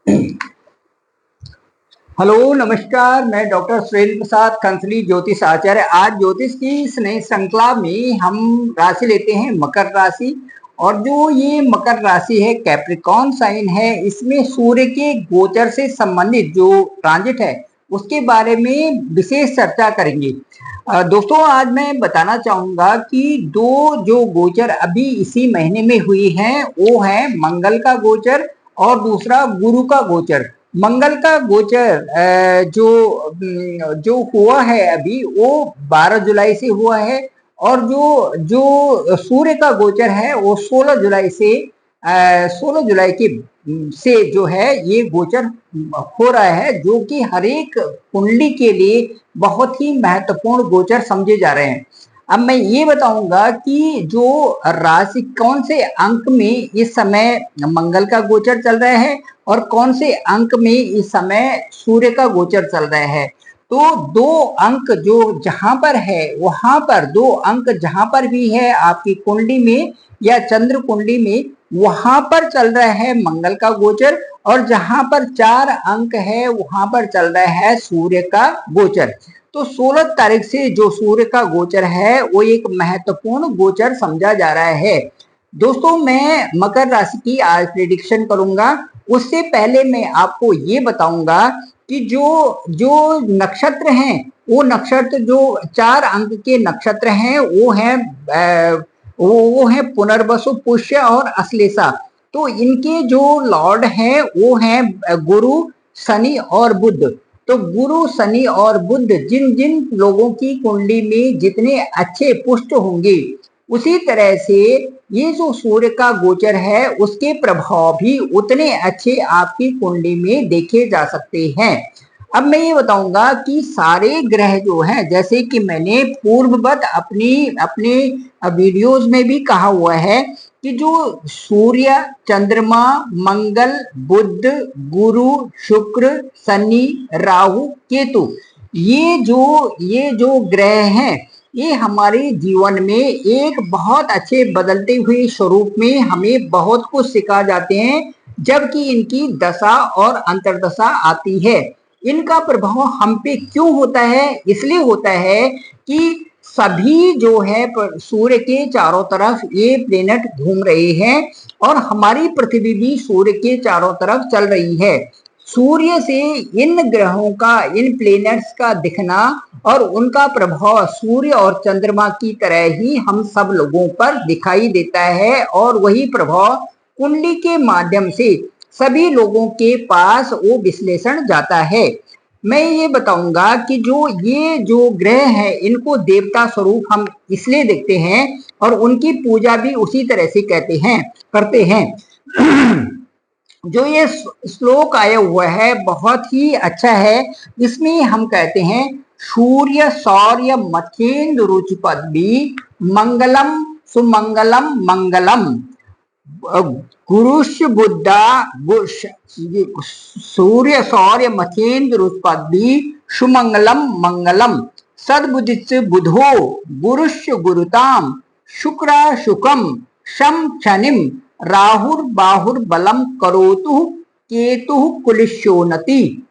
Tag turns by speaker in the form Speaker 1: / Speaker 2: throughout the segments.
Speaker 1: Hello नमस्कार, मैं doctor Surendra Prasad खंसली ज्योतिष आचार्य। आज ज्योतिष की इस नई श्रृंखला में हम राशि लेते हैं मकर राशि। और जो ये मकर राशि है कैप्रिकॉर्न साइन है, इसमें सूर्य के गोचर से संबंधित जो ट्रांजिट है उसके बारे में विशेष चर्चा करेंगे। दोस्तों, आज मैं बताना चाहूंगा कि दो जो गोचर अभी इसी महीने में हुई हैं वो है मंगल का गोचर और दूसरा गुरु का गोचर। मंगल का गोचर जो हुआ है अभी वो 12 जुलाई से हुआ है, और जो जो सूर्य का गोचर है वो 16 जुलाई से 16 जुलाई के से जो है ये गोचर हो रहा है, जो कि हर एक कुंडली के लिए बहुत ही महत्वपूर्ण गोचर समझे जा रहे हैं। अब मैं ये बताऊंगा कि जो राशि कौन से अंक में इस समय मंगल का गोचर चल रहा है और कौन से अंक में इस समय सूर्य का गोचर चल रहा है। तो दो अंक जो जहां पर है वहां पर, दो अंक जहां पर भी है आपकी कुंडली में या चंद्र कुंडली में, वहां पर चल रहा है मंगल का गोचर, और जहां पर 4 अंक है वहां पर चल रहा है सूर्य का गोचर। तो 16 तारीख से जो सूर्य का गोचर है वो एक महत्वपूर्ण गोचर समझा जा रहा है। दोस्तों, मैं मकर राशि की आज प्रेडिक्शन करूंगा। उससे पहले मैं आपको ये बताऊंगा कि जो जो नक्षत्र हैं, वो नक्षत्र जो 4 अंक के नक्षत्र हैं वो है पुनर्वसु, पुष्य और अश्लेषा। तो इनके जो लॉर्ड हैं वो हैं गुरु, शनि और बुध। तो गुरु, शनि और बुध जिन जिन लोगों की कुंडली में जितने अच्छे पुष्ट होंगे, उसी तरह से ये जो सूर्य का गोचर है उसके प्रभाव भी उतने अच्छे आपकी कुंडली में देखे जा सकते हैं। अब मैं ये बताऊंगा कि सारे ग्रह जो हैं, जैसे कि मैंने पूर्ववत अपने वीडियोज में भी कहा हुआ है कि जो सूर्य, चंद्रमा, मंगल, बुध, गुरु, शुक्र, शनि, राहु, केतु, ये जो ग्रह हैं, ये हमारे जीवन में एक बहुत अच्छे बदलते हुए स्वरूप में हमें बहुत कुछ सिखा जाते हैं, जबकि इनकी दशा और अंतर्दशा आती है। इनका प्रभाव हम पे क्यों होता है? इसलिए होता है कि सभी जो है सूर्य के चारों तरफ ये प्लेनेट घूम रहे हैं और हमारी पृथ्वी भी सूर्य के चारों तरफ चल रही है। सूर्य से इन ग्रहों का, इन प्लेनेट्स का दिखना और उनका प्रभाव सूर्य और चंद्रमा की तरह ही हम सब लोगों पर दिखाई देता है, और वही प्रभाव कुंडली के माध्यम से सभी लोगों के पास वो विश्लेषण जाता है। मैं ये बताऊंगा कि ये जो ग्रह हैं इनको देवता स्वरूप हम इसलिए देखते हैं और उनकी पूजा भी उसी तरह से करते हैं। जो ये श्लोक आया हुआ है बहुत ही अच्छा है। इसमें हम कहते हैं सूर्य सौर्य मथेन्द्र रुचिपद्मी मंगलम सुमंगलम मंगलम गुरुष बुद्धा सूर्य सौर्य मथेन्द्र रुचिपद्मी सुमंगलम मंगलम सद्बुद्धिश्च बुधो गुरुष गुरुताम शुक्र शुकम शम शनिम राहुर्बाहुर बलम करोतु केतु कुलिशोनति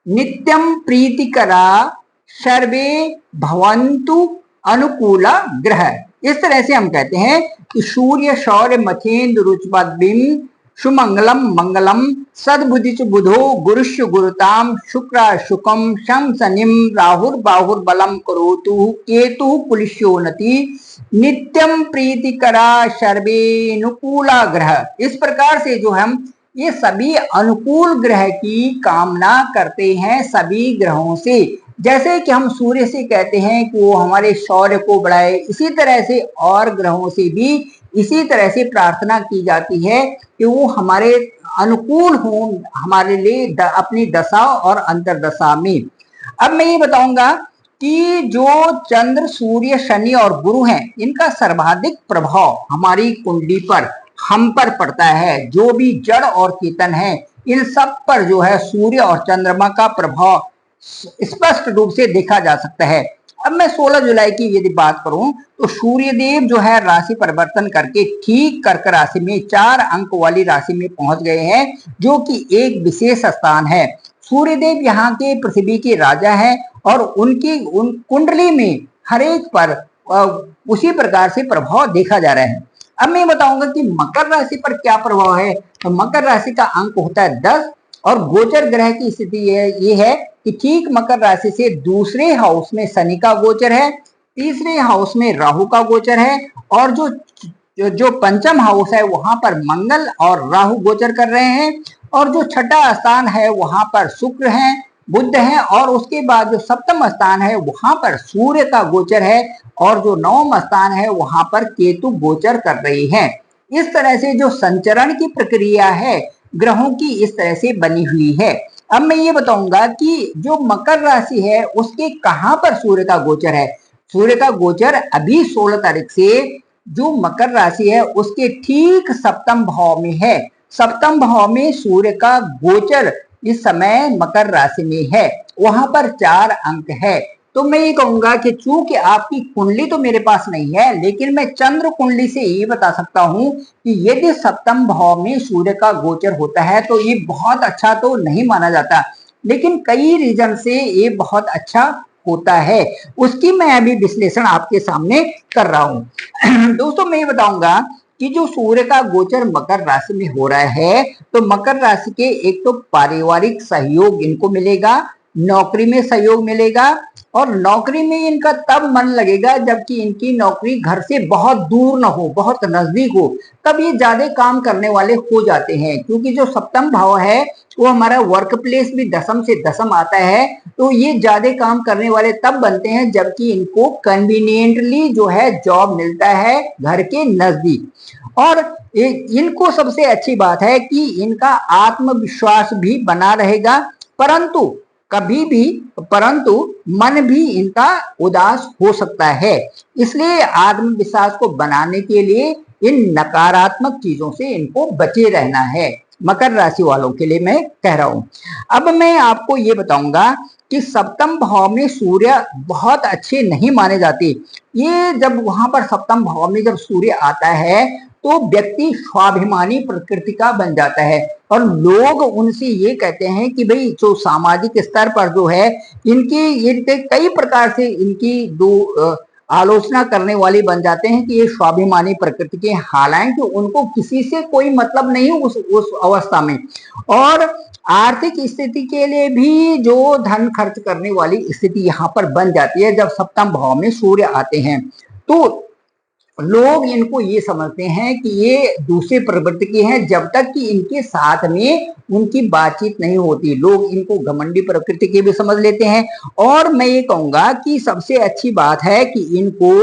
Speaker 1: नित्यम प्रीतिकरा सर्वे भवन्तु अनुकूला ग्रह। इस तरह से हम कहते हैं कि सूर्य सौर्य मथेन्द्र रुचिपद्मिम सुमंगलम मंगलम सद्बुद्धिश्च बुधो गुरुश्च गुरुताम शुक्र शुकम शम शनिम राहुर्बाहुर बलम करोतु केतु कुलिशोनति नित्यम प्रीतिकरा सर्वेनुकूला ग्रह। इस प्रकार से जो हम ये सभी अनुकूल ग्रह की कामना करते हैं सभी ग्रहों से। जैसे कि हम सूर्य से कहते हैं कि वो हमारे शौर्य को बढ़ाए, इसी तरह से और ग्रहों से भी इसी तरह से प्रार्थना की जाती है कि वो हमारे अनुकूल हों हमारे लिए अपनी दशा और अंतर्दशा में। अब मैं ये बताऊंगा कि जो चंद्र, सूर्य, शनि और गुरु हैं, इनका सर्वाधिक प्रभाव हमारी कुंडली पर, हम पर पड़ता है। जो भी जड़ और चेतन है इन सब पर जो है सूर्य और चंद्रमा का प्रभाव स्पष्ट रूप से देखा जा सकता है। अब मैं 16 जुलाई की यदि बात करूं तो सूर्य देव जो है राशि परिवर्तन करके ठीक कर्क राशि में 4 अंक वाली राशि में पहुंच गए हैं, जो कि एक विशेष स्थान है। सूर्य देव यहाँ के पृथ्वी के राजा है और उन कुंडली में हर एक पर उसी प्रकार से प्रभाव देखा जा रहा है। अब मैं बताऊंगा कि मकर राशि पर क्या प्रभाव है। तो मकर राशि का अंक होता है 10 और गोचर ग्रह की स्थिति ये है कि ठीक मकर राशि से दूसरे हाउस में शनि का गोचर है, तीसरे हाउस में राहु का गोचर है और जो पंचम हाउस है वहां पर मंगल और राहु गोचर कर रहे हैं और जो छठा स्थान है वहां पर शुक्र है, बुध है और उसके बाद जो सप्तम स्थान है वहां पर सूर्य का गोचर है और जो नवम स्थान है वहां पर केतु गोचर कर रही है। इस तरह से जो संचरण की प्रक्रिया है ग्रहों की इस तरह से बनी हुई है। अब मैं ये बताऊंगा कि जो मकर राशि है उसके कहां पर सूर्य का गोचर है। सूर्य का गोचर अभी 16 तारीख से जो मकर राशि है उसके ठीक सप्तम भाव में है। सप्तम भाव में सूर्य का गोचर इस समय मकर राशि में है, वहां पर 4 अंक है। तो मैं ये कहूंगा कि चूंकि आपकी कुंडली तो मेरे पास नहीं है, लेकिन मैं चंद्र कुंडली से ये बता सकता हूं कि यदि सप्तम भाव में सूर्य का गोचर होता है तो ये बहुत अच्छा तो नहीं माना जाता, लेकिन कई रीजन से ये बहुत अच्छा होता है। उसकी मैं अभी विश्लेषण आपके सामने कर रहा हूं। दोस्तों मैं ये बताऊंगा कि जो सूर्य का गोचर मकर राशि में हो रहा है तो मकर राशि के एक तो पारिवारिक सहयोग इनको मिलेगा, नौकरी में सहयोग मिलेगा और नौकरी में इनका तब मन लगेगा जबकि इनकी नौकरी घर से बहुत दूर ना हो, बहुत नजदीक हो, तब ये ज्यादा काम करने वाले हो जाते हैं। क्योंकि जो सप्तम भाव है वो हमारा वर्क प्लेस भी दसम से दसम आता है, तो ये ज्यादा काम करने वाले तब बनते हैं जबकि इनको कन्वीनियंटली जो है जॉब मिलता है घर के नजदीक। और इनको सबसे अच्छी बात है कि इनका आत्मविश्वास भी बना रहेगा, परंतु मन भी इनका उदास हो सकता है। इसलिए आत्मविश्वास को बनाने के लिए इन नकारात्मक चीजों से इनको बचे रहना है। मकर राशि वालों के लिए मैं कह रहा हूं। अब मैं आपको ये बताऊंगा कि सप्तम भाव में सूर्य बहुत अच्छे नहीं माने जाते। ये जब वहां पर सप्तम भाव में जब सूर्य आता है तो व्यक्ति स्वाभिमानी प्रकृति का बन जाता है और लोग उनसे ये कहते हैं कि भाई जो सामाजिक स्तर पर जो है इनके कई प्रकार से इनकी आलोचना करने वाले बन जाते हैं कि ये स्वाभिमानी प्रकृति के, हालांकि उनको किसी से कोई मतलब नहीं उस अवस्था में। और आर्थिक स्थिति के लिए भी जो धन खर्च करने वाली स्थिति यहाँ पर बन जाती है जब सप्तम भाव में सूर्य आते हैं। तो लोग इनको ये समझते हैं कि ये दूसरे प्रवृत्ति के हैं, जब तक कि इनके साथ में उनकी बातचीत नहीं होती। लोग इनको घमंडी प्रकृति के भी समझ लेते हैं। और मैं ये कहूंगा कि सबसे अच्छी बात है कि इनको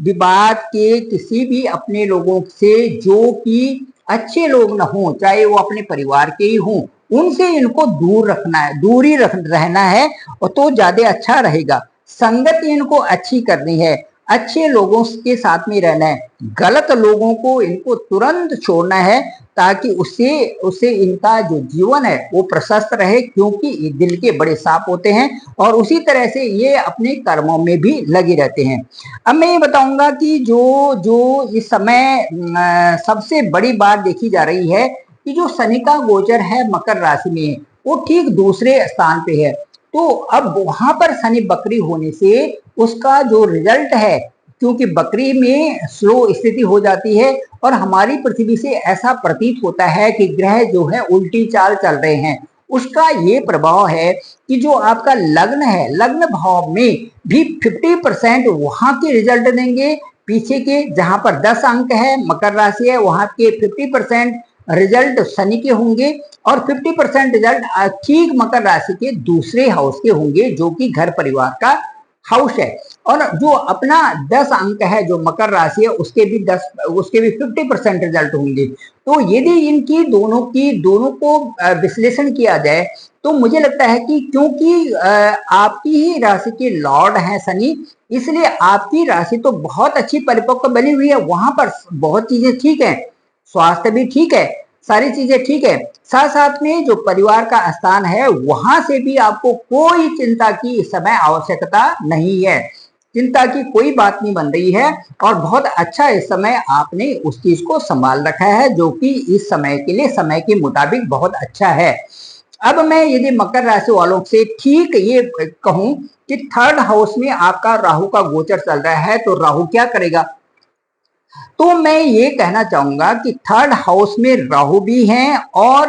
Speaker 1: विवाद के किसी भी अपने लोगों से जो कि अच्छे लोग न हो, चाहे वो अपने परिवार के ही हों, उनसे इनको दूर रखना है, दूरी रहना है और तो ज्यादा अच्छा रहेगा। संगति इनको अच्छी करनी है, अच्छे लोगों के साथ में रहना है, गलत लोगों को इनको तुरंत छोड़ना है ताकि उससे इनका जो जीवन है वो प्रशस्त रहे, क्योंकि ये दिल के बड़े सांप होते हैं और उसी तरह से ये अपने कर्मों में भी लगे रहते हैं। अब मैं ये बताऊंगा कि जो इस समय सबसे बड़ी बात देखी जा रही है कि जो शनि का गोचर है मकर राशि में वो ठीक दूसरे स्थान पे है। तो अब वहां पर शनि बकरी होने से उसका जो रिजल्ट है, क्योंकि बकरी में स्लो स्थिति हो जाती है और हमारी पृथ्वी से ऐसा प्रतीत होता है कि ग्रह जो है उल्टी चाल चल रहे हैं, उसका ये प्रभाव है कि जो आपका लग्न है, लग्न भाव में भी 50% वहां के रिजल्ट देंगे। पीछे के जहां पर 10 अंक है मकर राशि है वहां के 50% रिजल्ट शनि के होंगे और 50% रिजल्ट ठीक मकर राशि के दूसरे हाउस के होंगे जो कि घर परिवार का हाउस है। और जो अपना 10 अंक है जो मकर राशि है उसके भी 50% रिजल्ट होंगे। तो यदि इनकी दोनों को विश्लेषण किया जाए तो मुझे लगता है कि क्योंकि आपकी ही राशि के लॉर्ड हैं शनि, इसलिए आपकी राशि तो बहुत अच्छी परिपक्व बनी हुई है, वहां पर बहुत चीजें ठीक है, स्वास्थ्य भी ठीक है, सारी चीजें ठीक है। साथ साथ में जो परिवार का स्थान है वहां से भी आपको कोई चिंता की इस समय आवश्यकता नहीं है, चिंता की कोई बात नहीं बन रही है और बहुत अच्छा इस समय आपने उस चीज को संभाल रखा है, जो कि इस समय के लिए समय के मुताबिक बहुत अच्छा है। अब मैं यदि मकर राशि वालों से ठीक ये कहूं कि थर्ड हाउस में आपका राहु का गोचर चल रहा है, तो राहु क्या करेगा, तो मैं ये कहना चाहूंगा कि थर्ड हाउस में राहु भी हैं और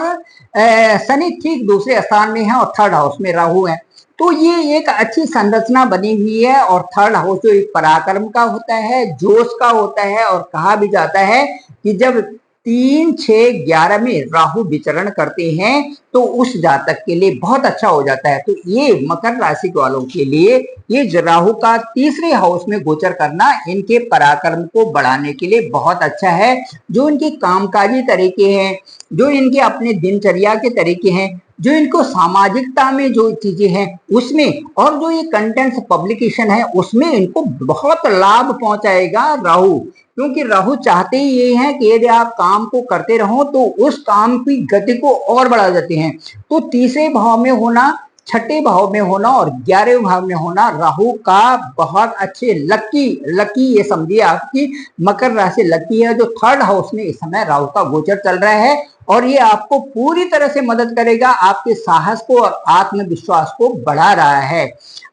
Speaker 1: शनि ठीक दूसरे स्थान में है और थर्ड हाउस में राहु है, तो ये एक अच्छी संरचना बनी हुई है। और थर्ड हाउस जो एक पराक्रम का होता है, जोश का होता है, और कहा भी जाता है कि जब 3, 6, 11 में राहु विचरण करते हैं तो उस जातक के लिए बहुत अच्छा हो जाता है। तो ये मकर राशि वालों के लिए ये राहु का तीसरे हाउस में गोचर करना इनके पराक्रम को बढ़ाने के लिए बहुत अच्छा है। जो इनके कामकाजी तरीके हैं, जो इनके अपने दिनचर्या के तरीके हैं, जो इनको सामाजिकता में जो चीजें हैं उसमें, और जो ये कंटेंट्स पब्लिकेशन है उसमें इनको बहुत लाभ पहुंचाएगा राहु। क्योंकि राहु चाहते ही ये हैं कि यदि आप काम को करते रहो तो उस काम की गति को और बढ़ा देते हैं। तो तीसरे भाव में होना, छठे भाव में होना और 11वें भाव में होना राहु का बहुत अच्छे लकी ये समझिए आपकी मकर राशि लकी है, जो थर्ड हाउस में इस समय राहु का गोचर चल रहा है। और ये आपको पूरी तरह से मदद करेगा, आपके साहस को और आत्मविश्वास को बढ़ा रहा है।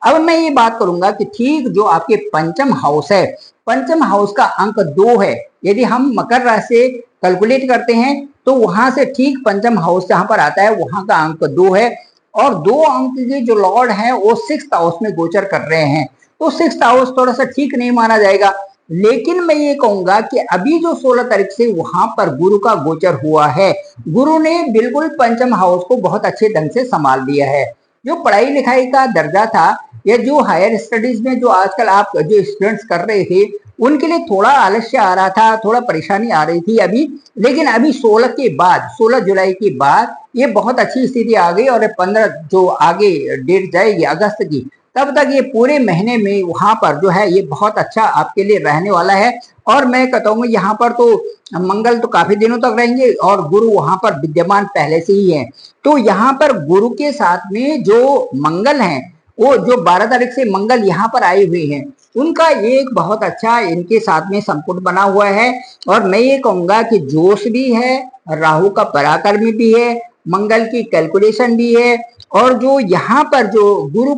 Speaker 1: अब मैं ये बात करूंगा कि ठीक जो आपके पंचम हाउस है, पंचम हाउस का अंक 2 है। यदि हम मकर राशि से कैलकुलेट करते हैं तो वहां से ठीक पंचम हाउस जहां पर आता है वहां का अंक 2 है, और 2 अंक के जो लॉर्ड हैं वो 6th हाउस में गोचर कर रहे हैं। तो 6th हाउस थोड़ा सा ठीक नहीं माना जाएगा, लेकिन मैं ये कहूंगा कि अभी जो 16 तारीख से वहां पर गुरु का गोचर हुआ है, गुरु ने बिल्कुल पंचम हाउस को बहुत अच्छे ढंग से संभाल दिया है। जो पढ़ाई लिखाई का दर्जा था या जो हायर स्टडीज में जो आजकल आप जो स्टूडेंट्स कर रहे थे उनके लिए थोड़ा आलस्य आ रहा था, थोड़ा परेशानी आ रही थी अभी, लेकिन अभी 16 के बाद, 16 जुलाई के बाद ये बहुत अच्छी स्थिति आ गई। और 15 जो आगे डेट जाएगी अगस्त की, तब तक ये पूरे महीने में वहां पर जो है ये बहुत अच्छा आपके लिए रहने वाला है। और मैं कहता हूँ यहाँ पर तो मंगल तो काफी दिनों तक रहेंगे और गुरु वहां पर विद्यमान पहले से ही है। तो यहाँ पर गुरु के साथ में जो मंगल हैं, वो जो 12 तारीख से मंगल यहाँ पर आए हुए हैं, उनका एक बहुत अच्छा इनके साथ में संपुट बना हुआ है। और मैं ये कहूंगा कि जोश भी है, राहु का पराक्रम भी है, मंगल की कैलकुलेशन भी है, और जो यहाँ पर जो गुरु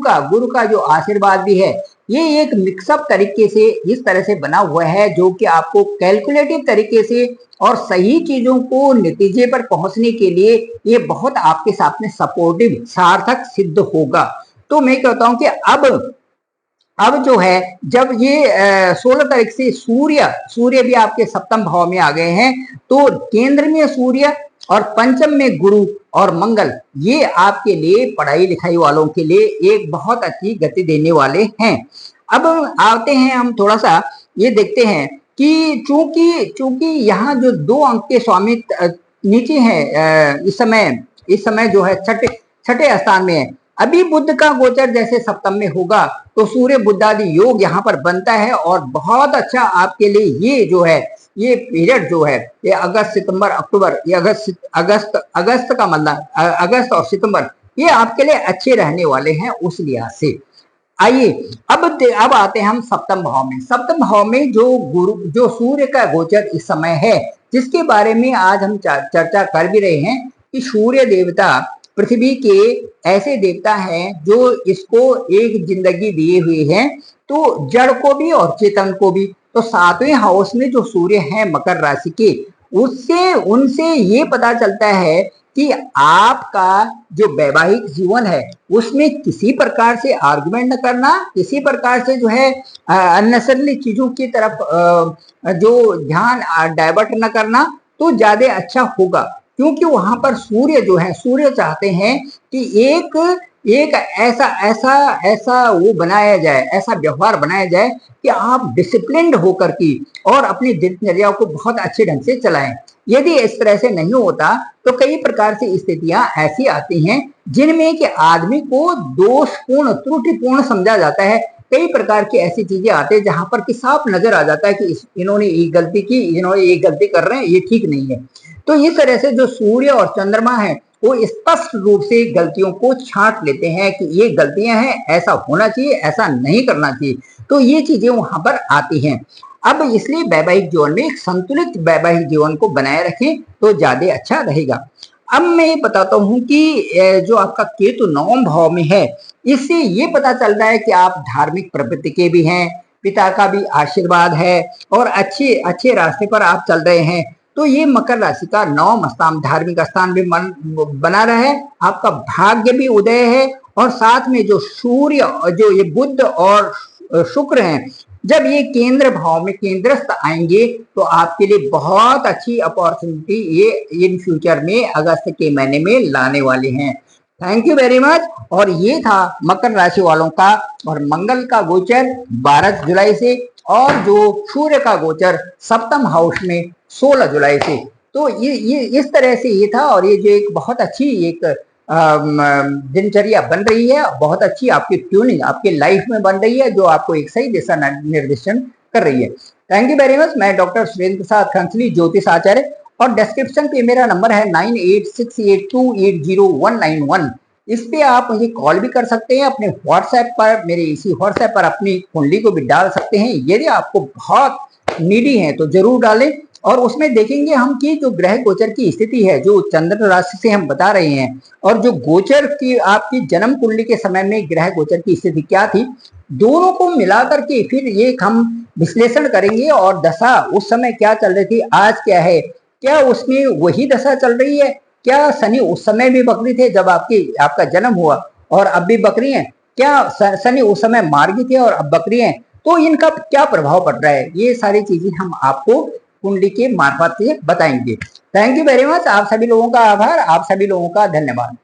Speaker 1: का जो आशीर्वाद भी है, ये एक मिक्सअप तरीके से इस तरह से बना हुआ है जो कि आपको कैलकुलेटिव तरीके से और सही चीजों को नतीजे पर पहुंचने के लिए ये बहुत आपके साथ में सपोर्टिव सार्थक सिद्ध होगा। तो मैं कहता हूं कि अब जो है जब ये 16 तारीख से सूर्य भी आपके सप्तम भाव में आ गए हैं, तो केंद्र में सूर्य और पंचम में गुरु और मंगल, ये आपके लिए पढ़ाई लिखाई वालों के लिए एक बहुत अच्छी गति देने वाले हैं। अब आते हैं हम थोड़ा सा ये देखते हैं कि चूंकि यहाँ जो 2 अंक के स्वामी नीचे हैं इस समय जो है छठे स्थान में है। अभी बुध का गोचर जैसे सप्तम में होगा तो सूर्य बुधादि योग यहाँ पर बनता है और बहुत अच्छा आपके लिए ये जो है ये पीरियड जो है ये अगस्त सितंबर अक्टूबर, ये अगस्त का मतलब अगस्त और सितंबर, ये आपके लिए अच्छे रहने वाले हैं उस लिहाज से। आइए अब आते हैं हम सप्तम भाव में। सप्तम भाव में जो सूर्य का गोचर इस समय है, जिसके बारे में आज हम चर्चा कर भी रहे हैं कि सूर्य देवता पृथ्वी के ऐसे देवता हैं जो इसको एक जिंदगी दिए हुए हैं, तो जड़ को भी और चेतन को भी। तो 7वें हाउस में जो सूर्य है मकर राशि के, उनसे ये पता चलता है कि आपका जो वैवाहिक जीवन है उसमें किसी प्रकार से आर्गुमेंट न करना, किसी प्रकार से जो है अननेसेसरी चीजों की तरफ जो ध्यान डाइवर्ट न करना, तो ज्यादा अच्छा होगा। क्योंकि वहां पर सूर्य जो है, सूर्य चाहते हैं कि एक ऐसा वो बनाया जाए, ऐसा व्यवहार बनाया जाए कि आप डिसिप्लिन्ड होकर की और अपनी दिनचर्या को बहुत अच्छे ढंग से चलाएं। यदि इस तरह से नहीं होता तो कई प्रकार से स्थितियां ऐसी आती हैं जिनमें कि आदमी को दोषपूर्ण त्रुटिपूर्ण समझा जाता है। कई प्रकार की ऐसी चीजें आती है जहां पर कि साफ नजर आ जाता है कि इन्होंने ये गलती की, इन्होंने ये गलती कर रहे हैं, ये ठीक नहीं है। तो इस तरह से जो सूर्य और चंद्रमा है वो स्पष्ट रूप से गलतियों को छांट लेते हैं कि ये गलतियां हैं, ऐसा होना चाहिए, ऐसा नहीं करना चाहिए। तो ये चीजें वहां पर आती हैं। अब इसलिए वैवाहिक जीवन में एक संतुलित वैवाहिक जीवन को बनाए रखें तो ज्यादा अच्छा रहेगा। अब मैं बताता हूं कि जो आपका केतु नवम भाव में है, इससे ये पता चल रहा है कि आप धार्मिक प्रवृत्ति के भी हैं, पिता का भी आशीर्वाद है और अच्छे अच्छे रास्ते पर आप चल रहे हैं। तो ये मकर राशि का नवम स्थान, धार्मिक स्थान भी बना रहा है, आपका भाग्य भी उदय है। और साथ में जो सूर्य, जो ये बुध और शुक्र हैं, जब ये केंद्र भाव में केंद्रस्थ आएंगे तो आपके लिए बहुत अच्छी अपॉर्चुनिटी ये इन फ्यूचर में अगस्त के महीने में लाने वाले हैं। Thank you very much. और ये था मकर राशि वालों का, और मंगल का गोचर 12 जुलाई से, और जो सूर्य का गोचर सप्तम हाउस में 16 जुलाई से। तो ये इस तरह से ये था, और ये जो एक बहुत अच्छी एक दिनचर्या बन रही है, बहुत अच्छी आपकी ट्यूनिंग आपके लाइफ में बन रही है, जो आपको एक सही दिशा निर्देशन कर रही है। Thank you very much. मैं डॉक्टर सुरेंद्र प्रसाद खंसली, ज्योतिष आचार्य, और डिस्क्रिप्शन पे मेरा नंबर है 9868280191। इस पे आप मुझे कॉल भी कर सकते हैं, अपने व्हाट्सएप पर, मेरे इसी व्हाट्सएप पर अपनी कुंडली को भी डाल सकते हैं। यदि आपको बहुत नीडी है तो जरूर डालें, और उसमें देखेंगे हम कि जो ग्रह गोचर की स्थिति है, जो चंद्र राशि से हम बता रहे हैं, और जो गोचर की आपकी जन्म कुंडली के समय में ग्रह गोचर की स्थिति क्या थी, दोनों को मिलाकर के फिर एक हम विश्लेषण करेंगे, और दशा उस समय क्या चल रही थी, आज क्या है, क्या उसमें वही दशा चल रही है, क्या शनि उस समय भी बकरी थे जब आपका जन्म हुआ और अब भी बकरी हैं, क्या शनि उस समय मार्गी थे और अब बकरी हैं, तो इनका क्या प्रभाव पड़ रहा है, ये सारी चीजें हम आपको कुंडली के मार्फत से बताएंगे। Thank you very much. आप सभी लोगों का आभार, आप सभी लोगों का धन्यवाद।